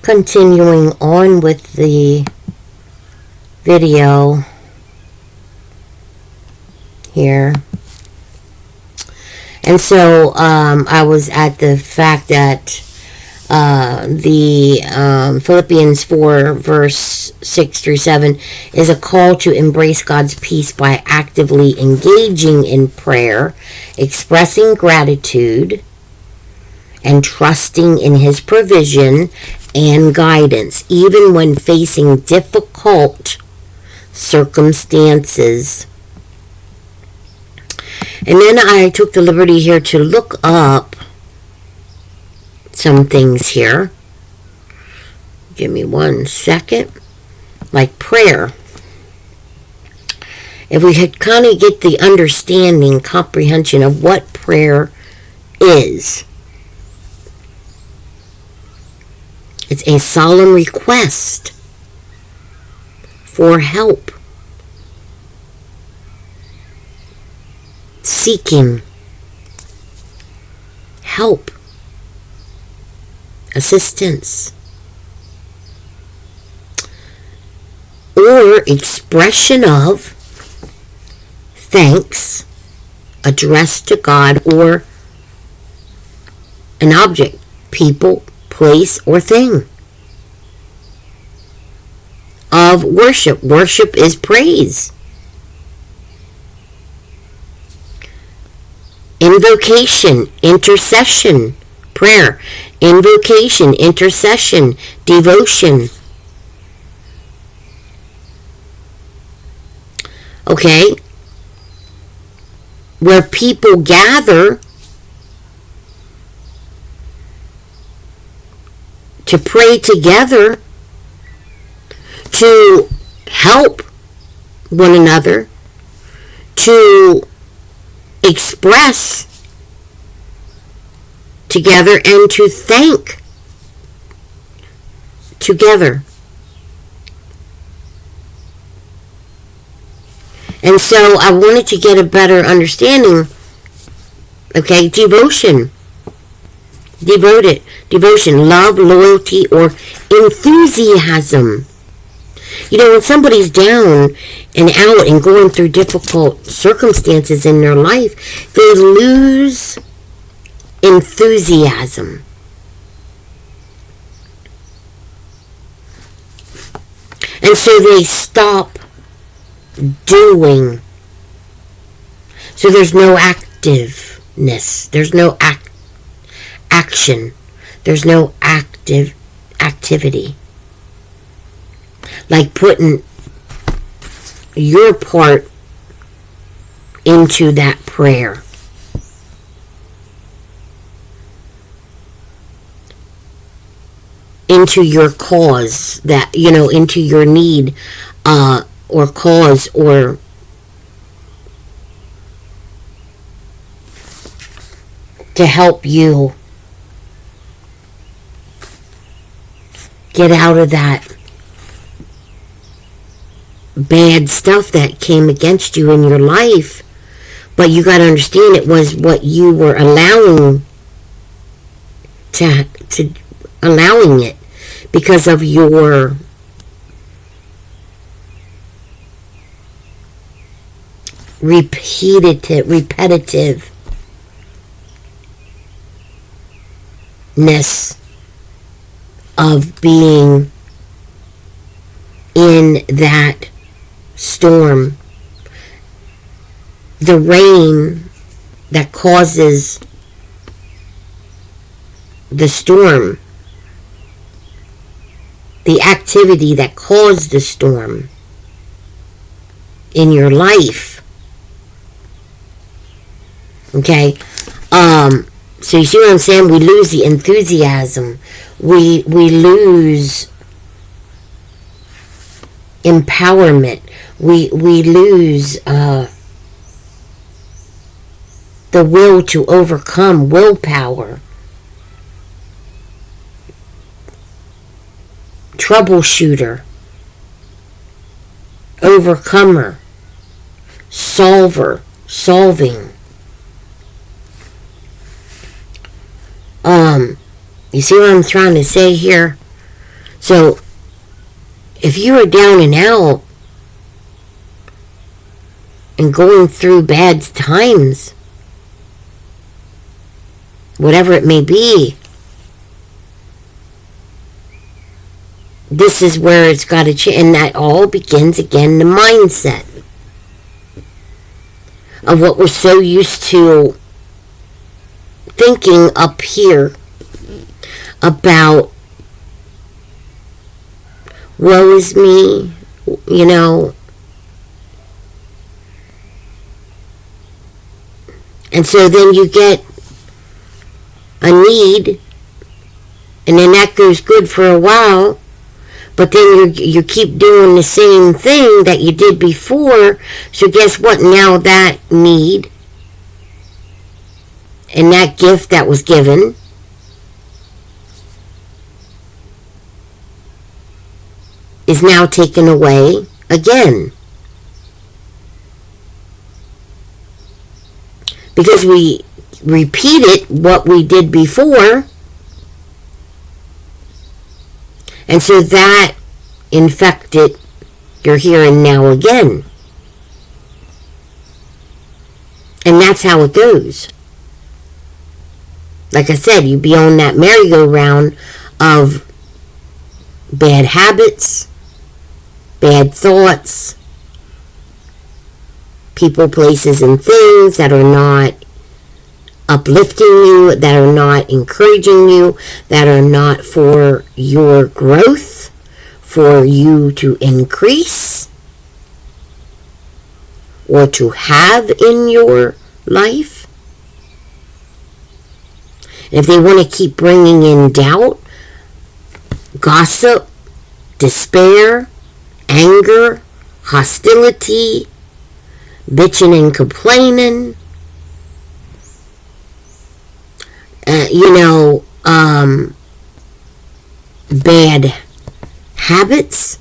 continuing on with the video here. And so I was at the fact that the Philippians 4 verse 6 through 7 is a call to embrace God's peace by actively engaging in prayer, expressing gratitude, and trusting in His provision and guidance, even when facing difficult circumstances. And then I took the liberty here to look up some things here. Give me 1 second. Like prayer. If we could kind of get the understanding, comprehension of what prayer is. It's a solemn request for help, seeking help, assistance, or expression of thanks addressed to God or an object, people, place, or thing. Of worship. Worship is praise. Invocation, intercession, prayer. Invocation, intercession, devotion. Okay? Where people gather to pray together, to help one another, to express together, and to thank together. And so I wanted to get a better understanding. Okay, devotion. Devoted. Devotion, love, loyalty, or enthusiasm. You know, when somebody's down and out and going through difficult circumstances in their life, they lose enthusiasm. And so they stop doing. So there's no activeness. There's no action. There's no activity. Like putting your part into that prayer. Into your cause, that, you know, into your need or cause, or to help you get out of that bad stuff that came against you in your life. But you got to understand, it was what you were allowing to allowing it because of your repetitiveness of being in that storm. The rain that causes the storm. The activity that caused the storm in your life. Okay? So you see what I'm saying? We lose the enthusiasm. We lose empowerment. We lose the will to overcome, willpower, troubleshooter, overcomer, solving. You see what I'm trying to say here? So, if you are down and out and going through bad times, whatever it may be, this is where it's got to change. And that all begins again, the mindset of what we're so used to thinking up here about, woe is me, you know. And so then you get a need, and then that goes good for a while, but then you keep doing the same thing that you did before. So guess what? Now that need and that gift that was given is now taken away again. Because we repeated what we did before. And so that infected your here and now again. And that's how it goes. Like I said, you be on that merry-go-round of bad habits, bad thoughts, people, places, and things that are not uplifting you, that are not encouraging you, that are not for your growth, for you to increase or to have in your life. And if they want to keep bringing in doubt, gossip, despair, anger, hostility, bitching and complaining, bad habits,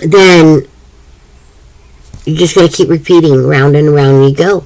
then you're just going to keep repeating, round and round you go,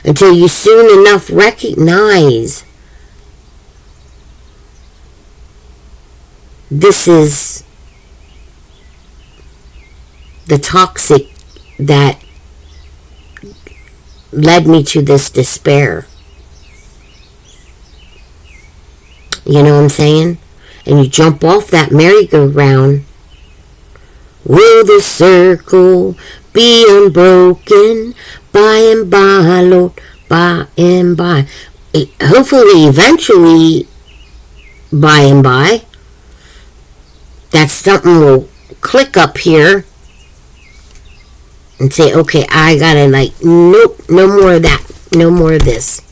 until you soon enough recognize this is the toxic that led me to this despair. You know what I'm saying? And you jump off that merry-go-round. Will the circle be unbroken by and by, Lord, by and by? Hopefully, eventually, by and by, that something will click up here and say, okay, I gotta nope, no more of that, no more of this,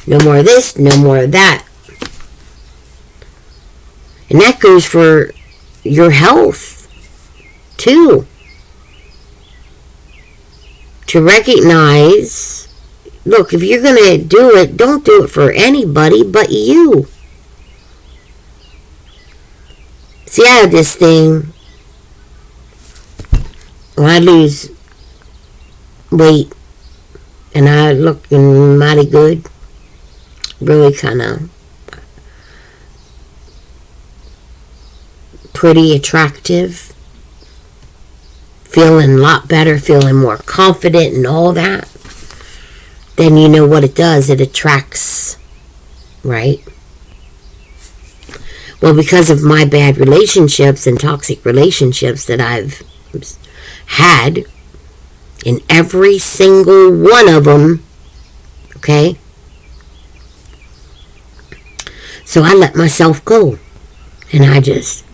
no more of this, no more of that. And that goes for your health, too. To recognize, look, if you're going to do it, don't do it for anybody but you. See, I have this thing, when I lose weight, and I look mighty good, really kind of pretty attractive, feeling a lot better, feeling more confident and all that, then you know what it does. It attracts, right? Well, because of my bad relationships and toxic relationships that I've had, in every single one of them, okay? So I let myself go. And I just,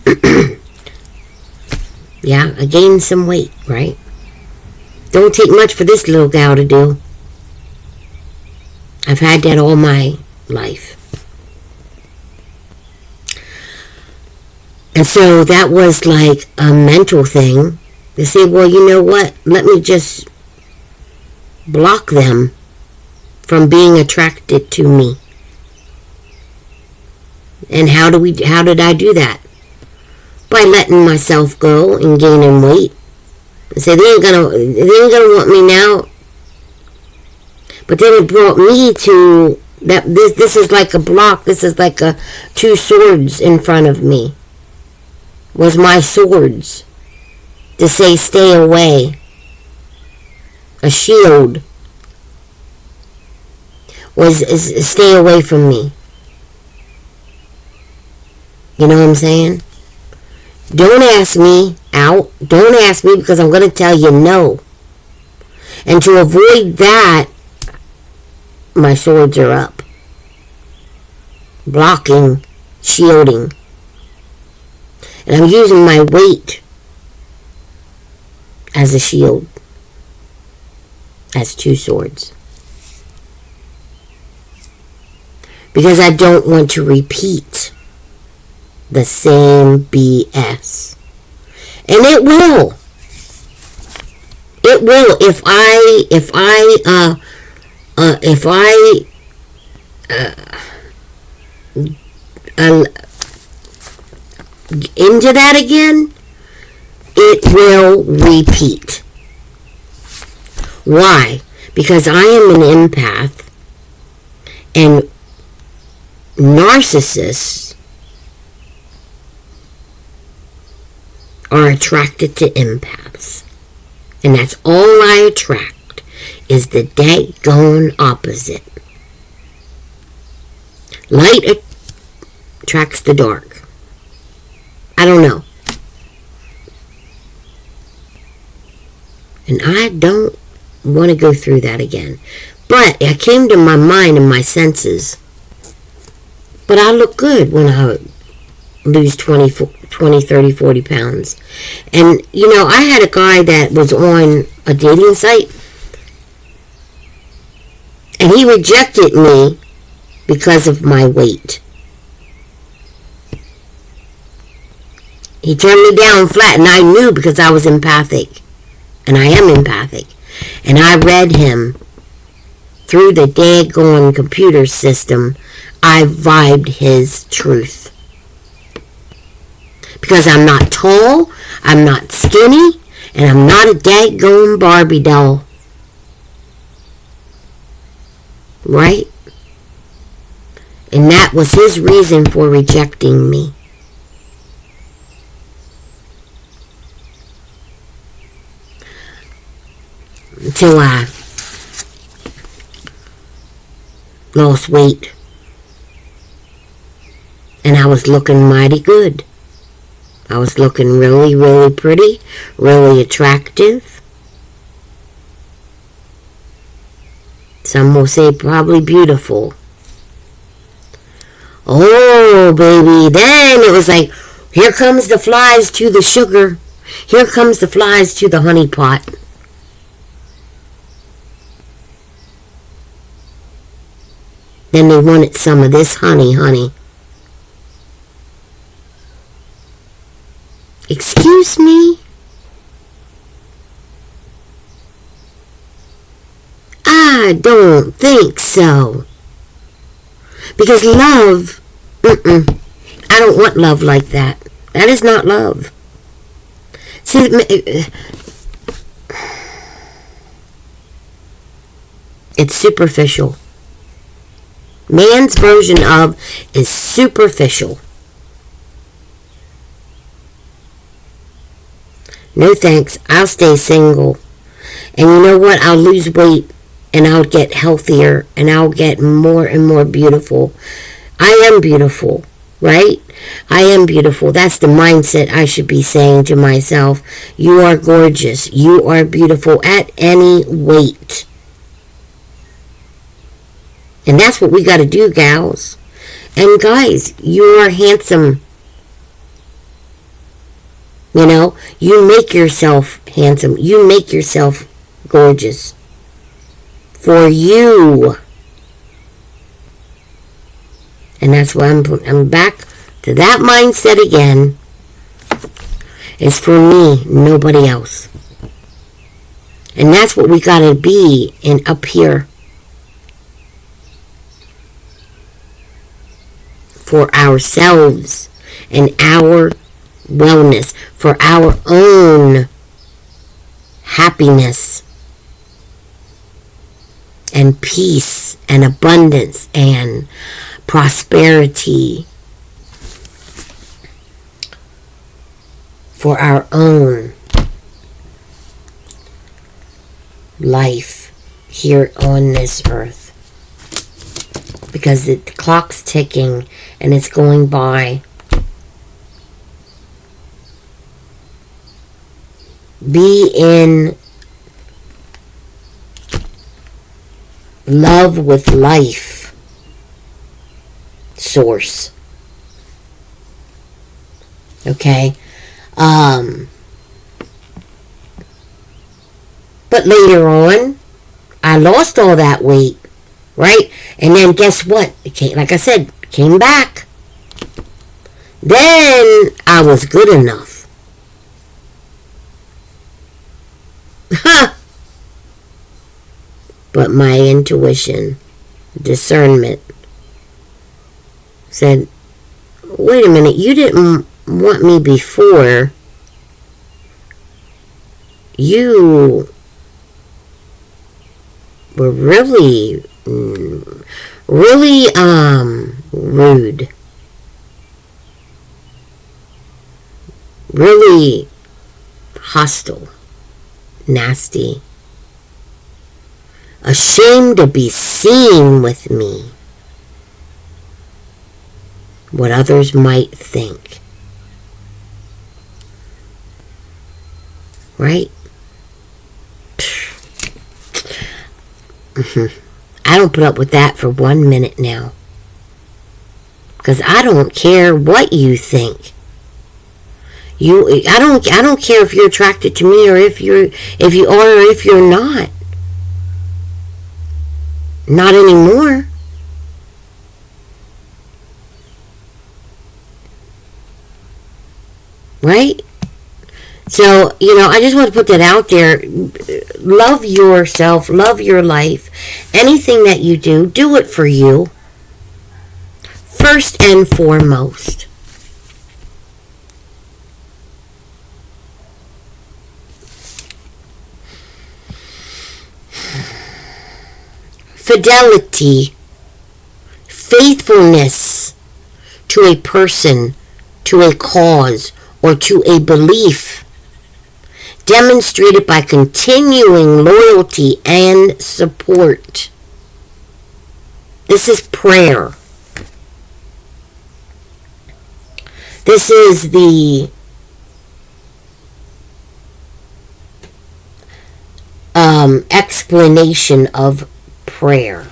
yeah, I gained some weight, right? Don't take much for this little gal to do. I've had that all my life. And so that was like a mental thing. They say, well, you know what? Let me just block them from being attracted to me. And how did I do that? By letting myself go and gaining weight. And say, they ain't gonna want me now. But then it brought me to That this is like a block. This is like a two swords in front of me. Was my swords to say stay away. A shield was stay away from me. You know what I'm saying? Don't ask me out. Don't ask me because I'm going to tell you no. And to avoid that, my swords are up. Blocking, shielding. And I'm using my weight as a shield. As two swords. Because I don't want to repeat the same BS. And it will. It will if I into that again, it will repeat. Why? Because I am an empath, and narcissists are attracted to empaths. And that's all I attract, is the daggone opposite. Light attracts the dark. I don't know. And I don't want to go through that again. But it came to my mind and my senses. But I look good when I lose 20, 30, 40 pounds. And, you know, I had a guy that was on a dating site. And he rejected me because of my weight. He turned me down flat, and I knew because I was empathic. And I am empathic. And I read him through the daggone computer system. I vibed his truth. Because I'm not tall, I'm not skinny, and I'm not a daggone Barbie doll. Right? And that was his reason for rejecting me. Until I lost weight. And I was looking mighty good. I was looking really, really pretty, really attractive. Some will say probably beautiful. Oh, baby, then it was like, here comes the flies to the sugar. Here comes the flies to the honey pot. Then they wanted some of this honey. Excuse me? I don't think so. Because love, I don't want love like that. That is not love. See, it's superficial. Man's version of is superficial. No thanks, I'll stay single. And you know what? I'll lose weight and I'll get healthier and I'll get more and more beautiful. I am beautiful, right? I am beautiful. That's the mindset I should be saying to myself. You are gorgeous. You are beautiful at any weight. And that's what we got to do, gals. And guys, you are handsome. You know, you make yourself handsome. You make yourself gorgeous. For you. And that's why I'm back to that mindset again. It's for me, nobody else. And that's what we got to be in up here. For ourselves and our wellness, for our own happiness. and peace and abundance and prosperity for our own life here on this earth. Because the clock's ticking and it's going by. Be in love with life source. Okay? But later on, I lost all that weight, right? And then guess what? It came, like I said, came back. Then I was good enough. But my intuition, discernment, said, wait a minute, you didn't want me before. You were really rude. Really hostile. Nasty. Ashamed to be seen with me. What others might think. Right? I don't put up with that for 1 minute now. Because I don't care what you think. I don't care if you're attracted to me or if you are or if you're not. Not anymore. Right? So, I just want to put that out there. Love yourself. Love your life. Anything that you do, do it for you. First and foremost. Fidelity. Faithfulness to a person, to a cause, or to a belief. Demonstrated by continuing loyalty and support. This is prayer. This is the explanation of prayer.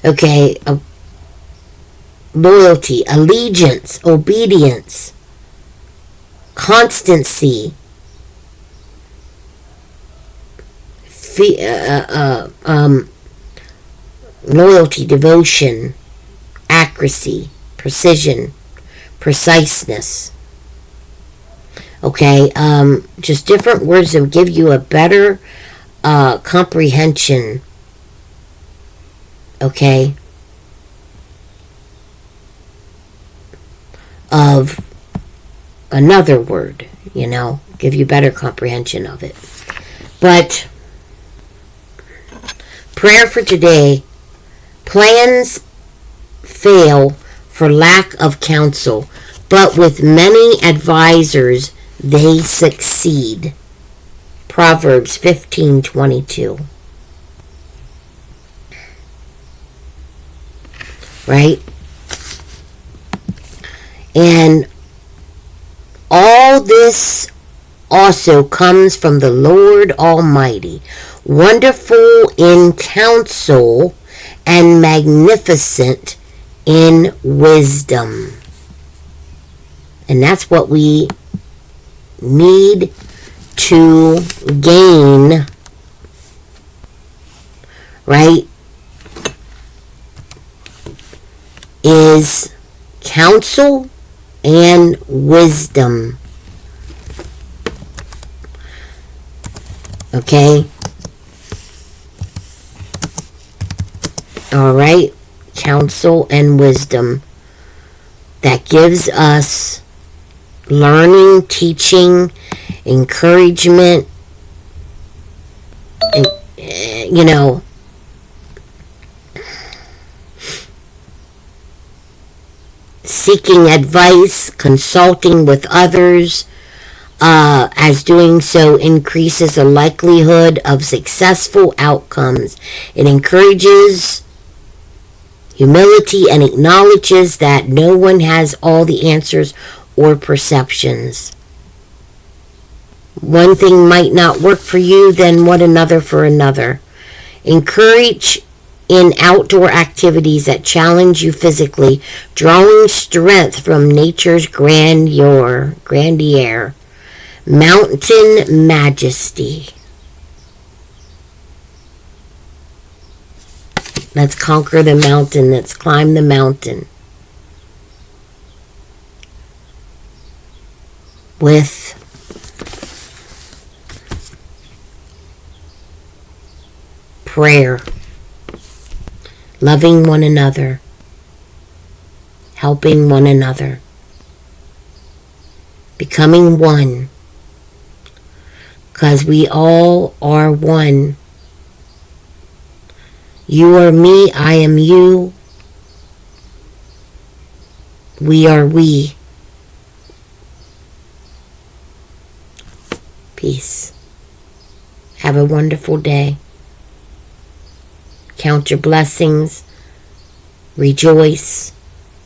Okay, loyalty, allegiance, obedience, constancy, loyalty, devotion, accuracy, precision, preciseness. Okay, just different words that will give you a better comprehension. Okay, of another word, give you better comprehension of it. But prayer for today: plans fail for lack of counsel, but with many advisors they succeed. Proverbs 15:22. Right? And all this also comes from the Lord Almighty, wonderful in counsel and magnificent in wisdom. And that's what we need to gain, right? Is counsel and wisdom. Okay? Alright? Counsel and wisdom. That gives us learning, teaching, encouragement, you know, seeking advice, consulting with others, as doing so increases the likelihood of successful outcomes. It encourages humility and acknowledges that no one has all the answers or perceptions. One thing might not work for you, then what another for another. Encourage in outdoor activities that challenge you physically, drawing strength from nature's grandeur, mountain majesty. Let's conquer the mountain. Let's climb the mountain with prayer, loving one another, helping one another, becoming one, because we all are one. You are me, I am you, we are we. Peace. Have a wonderful day. Count your blessings. Rejoice.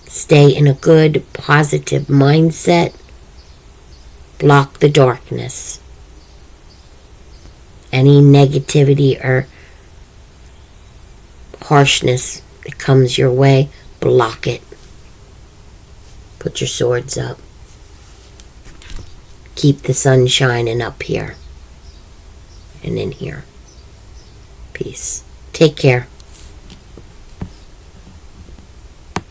Stay in a good, positive mindset. Block the darkness. Any negativity or harshness that comes your way, block it. Put your swords up. Keep the sun shining up here and in here. Peace. Take care.